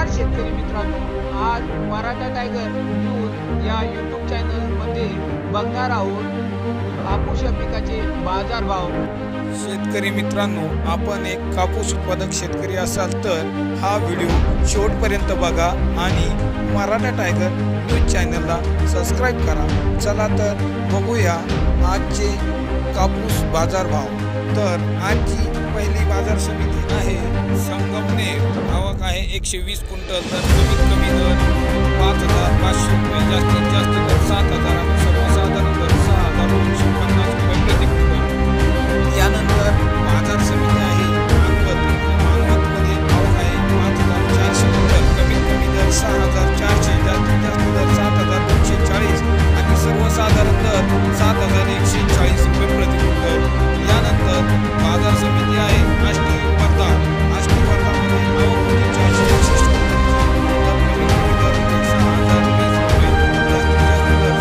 नमस्कार शेतकरी मित्रांनो, आज मराठा टायगर न्यूज या यूट्यूब चॅनलमध्ये बघणार आहोत कापूस या पिकाचे बाजारभाव। शेतकरी मित्रांनो, आपण एक कापूस उत्पादक शेतकरी असाल तर हा व्हिडिओ शेवटपर्यंत बघा आणि मराठा टायगर न्यूज चॅनलला सबस्क्राइब करा। चला तर बघूया आजचे कापूस बाजारभाव। तर आजची पहिली बाजार समिती आहे संगमनेर। आवक आहे 120 क्विंटल, तर कमीत कमी दर 5,500 रुपये, जास्तीत जास्त दर 7,000 आणि सर्वसाधारण दर 6,250 रुपये प्रति क्विंटल। यानंतर बाजार समिती आहे मानवतमध्ये आवक आहे 5,400 क्विंटल, कमीत कमी दर 6,400, जास्तीत जास्त दर 7,240 आणि सर्वसाधारण दर 7,140 रुपये प्रति क्विंटल। यानंतर बाजार समिती आहे आष्टी वर्धा। आष्टी वर्धामध्ये आवक होती 461 क्विंटल, तर कमीत कमी दर 6,020 रुपये, जास्तीत जास्त दर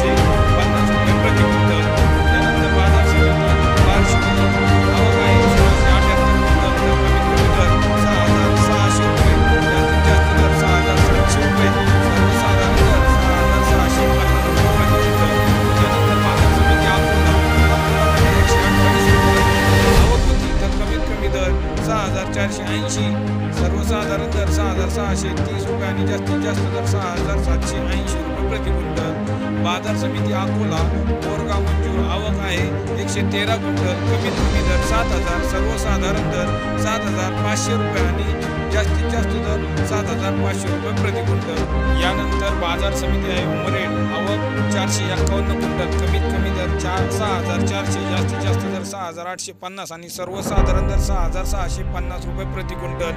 6,850 रुपये प्रति क्विंटल। यानंतर बाजार समिती बार्शीमध्ये आवक आहे 678 क्विंटल, तर कमीत कमी दर 6,600 रुपये, जास्तीत जास्त दर 6,700 रुपये, सर्वसाधारण दर 6,650 रुपये प्रति क्विंटल। यानंतर बाजार समिती अकोला 128 क्विंटल आवक होती, तर कमीत कमी दर 6,480, सर्वसाधारण दर 6,630 रुपये आणि जास्तीत जास्त दर 6,780 रुपये प्रति क्विंटल। बाजार समिती अकोला बोरगाव मंजूर आवक आहे 113 क्विंटल, कमीत कमी दर 7,000, सर्वसाधारण दर 7,500 रुपये आणि जास्तीत जास्त दर 7,500 रुपये प्रति क्विंटल। यानंतर बाजार समिती आहे उमरेड, आवक 451 क्विंटल, कमीत कमी दर 6,400, जास्तीत जास्त दर 6,850 आणि सर्वसाधारण दर 6,650 रुपये प्रति क्विंटल।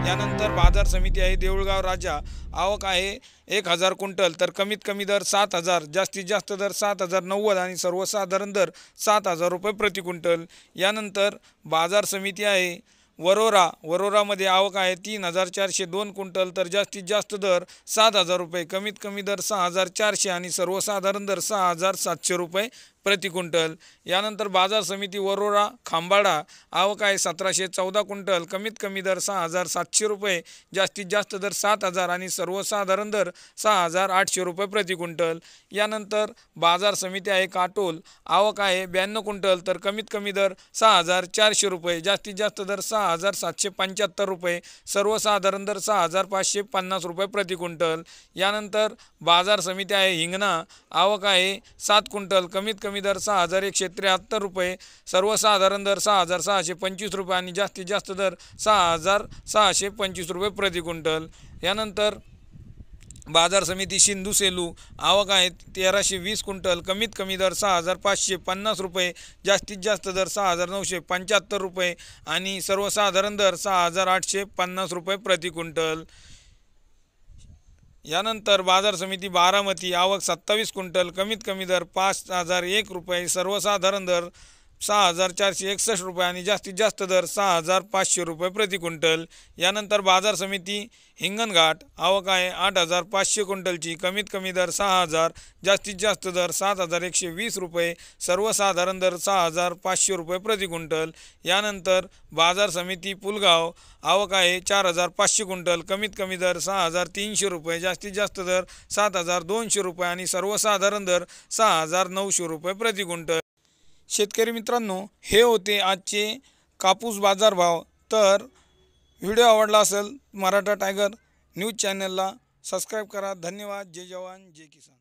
यानंतर बाजार समिती आहे देऊळगाव राजा, आवक आहे 1,000 क्विंटल, तर कमीत कमी दर 7,000, जास्तीत जास्त दर 7,090 आणि सर्वसाधारण दर 7,000 रुपये प्रति क्विंटल। यानंतर बाजार समिती आहे वरोरामध्ये आवक आहे 3,402 क्विंटल, तर जास्तीत जास्त दर 7,000 रुपये, कमीत कमी दर 6,400 आणि सर्वसाधारण दर 6,700 रुपये प्रति क्विंटल। यानंतर बाजार समिती वरोरा खांबाडा आवक आहे 1,714 क्विंटल, कमीत कमी दर 6,700 रुपये, जास्तीत जास्त दर 7,000 आणि सर्वसाधारण दर 6,800 रुपये प्रति क्विंटल। यानंतर बाजार समिती आहे काटोल, आवक आहे 92 क्विंटल, तर कमीत कमी दर 6,400 रुपये, जास्तीत जास्त दर 6,775 रुपये, सर्वसाधारण दर 6,550 रुपये प्रति क्विंटल। यानंतर बाजार समिती आहे हिंगणा, आवक आहे 7 क्विंटल, कमीत कमी दर 6,173 रुपये, सर्वसाधारण दर 6,625 रुपये आणि जास्तीत जास्त दर 6,625 रुपये प्रति क्विंटल। यानंतर बाजार समिती सिंधू सेलू, आवक आहे 1,320 क्विंटल, कमीत कमी दर 6,550 रुपये, जास्तीत जास्त दर 6,975 रुपये आणि सर्वसाधारण दर 6,850 रुपये प्रति क्विंटल। यानंतर बाजार समिती बारामती, आवक 27 क्विंटल, कमीत कमी दर 5,001 रुपये, सर्वसाधारण दर 6,461 रुपये आणि जास्तीत जास्त दर 6,500 रुपये प्रति क्विंटल। यानंतर बाजार समिती हिंगणघाट, आवक आहे 8,500 क्विंटलची, कमीत कमी दर 6,000, जास्तीत जास्त दर 7,120 रुपये, सर्वसाधारण दर 6,500 रुपये प्रति क्विंटल। यानंतर बाजार समिती पुलगाव, आवक आहे 4,500 क्विंटल, कमीत कमी दर 6,300 रुपये, जास्तीत जास्त दर 7,200 रुपये आणि सर्वसाधारण दर 6,900 रुपये प्रति क्विंटल। शेतकरी मित्रांनो, हे होते आजचे कापूस बाजारभाव। तर व्हिडिओ आवडला असेल मराठा टायगर न्यूज चॅनलला सबस्क्राइब करा। धन्यवाद। जय जवान जय किसान।